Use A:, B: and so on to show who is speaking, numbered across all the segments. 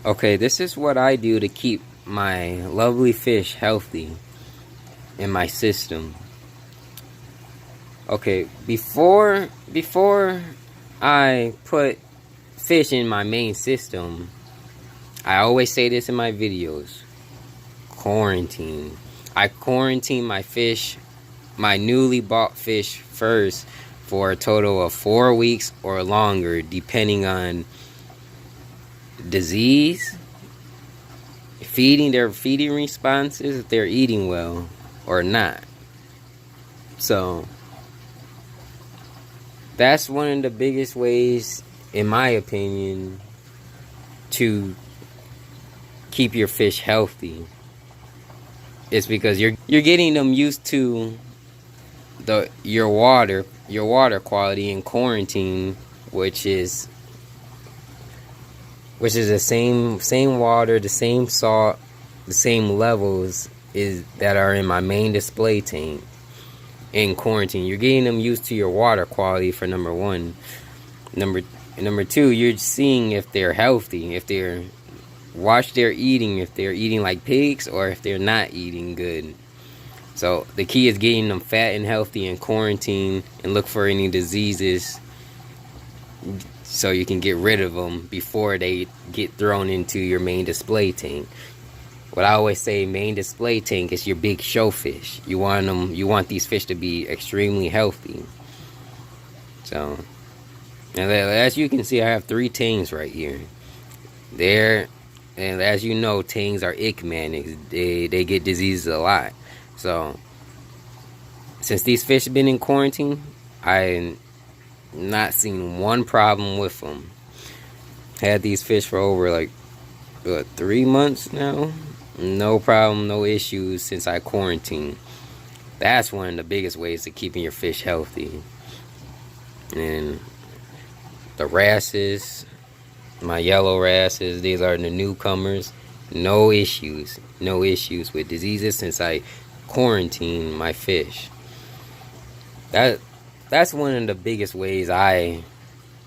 A: Okay, this is what I do to keep my lovely fish healthy in my system. Okay, before I put fish in my main system, I always say this in my videos. Quarantine. I quarantine my fish, my newly bought fish first for a total of 4 weeks or longer, depending on disease, their feeding responses, if they're eating well or not. So that's one of the biggest ways, in my opinion, to keep your fish healthy. It's because you're getting them used to your water quality in quarantine, which is the same water, the same salt, the same levels that are in my main display tank. In quarantine, you're getting them used to your water quality, for number one. Number two, you're seeing if they're healthy, if they're eating, if they're eating like pigs, or if they're not eating good. So the key is getting them fat and healthy in quarantine, and look for any diseases so you can get rid of them before they get thrown into your main display tank. What I always say, main display tank is your big show fish. You want these fish to be extremely healthy. So, and as you can see, I have 3 tanks right here. And as you know, tangs are ichmanics. They get diseases a lot. So, since these fish have been in quarantine, I've not seen one problem with them. Had these fish for over 3 months now. No problem, no issues since I quarantined. That's one of the biggest ways to keeping your fish healthy. And the wrasses, my yellow wrasses, these are the newcomers. No issues with diseases since I quarantined my fish. That's one of the biggest ways I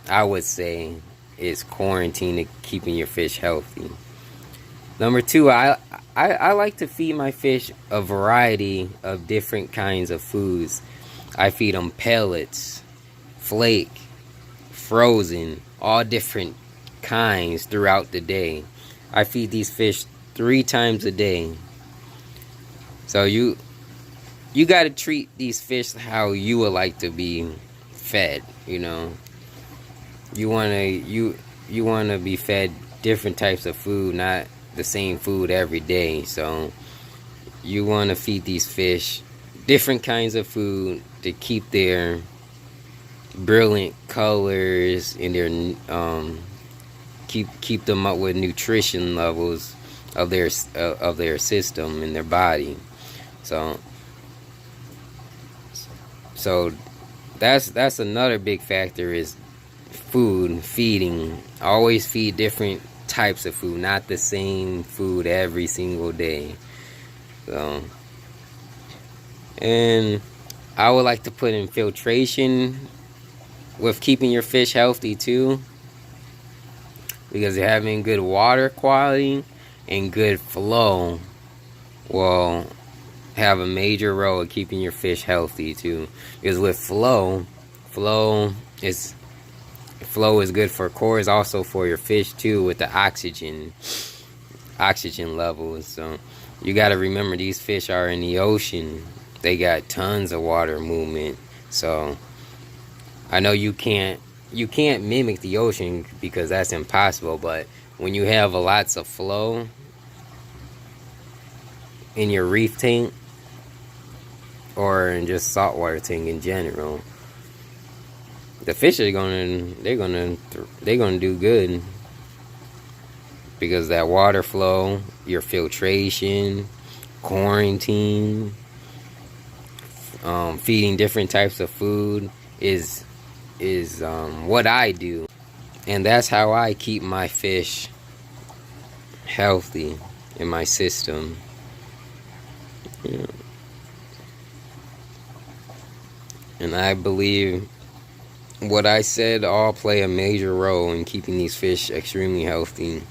A: would say is quarantine, keeping your fish healthy. Number 2, I like to feed my fish a variety of different kinds of foods. I feed them pellets, flake, frozen, all different kinds throughout the day. I feed these fish 3 times a day. So you got to treat these fish how you would like to be fed, you know. You want to be fed different types of food, not the same food every day. So you want to feed these fish different kinds of food to keep their brilliant colors and their keep them up with nutrition levels of their system and their body. So that's another big factor, is feeding. Always feed different types of food, not the same food every single day. So, and I would like to put in filtration with keeping your fish healthy too, because having good water quality and good flow will have a major role in keeping your fish healthy too. Because with flow is good for cores, also for your fish too, with the oxygen levels. So you got to remember, these fish are in the ocean. They got tons of water movement. So I know you can't mimic the ocean because that's impossible, but when you have lots of flow in your reef tank, or in just saltwater tank in general, the fish are gonna do good, because that water flow, your filtration, quarantine, feeding different types of food is what I do, and that's how I keep my fish healthy in my system. Yeah. And I believe what I said all play a major role in keeping these fish extremely healthy.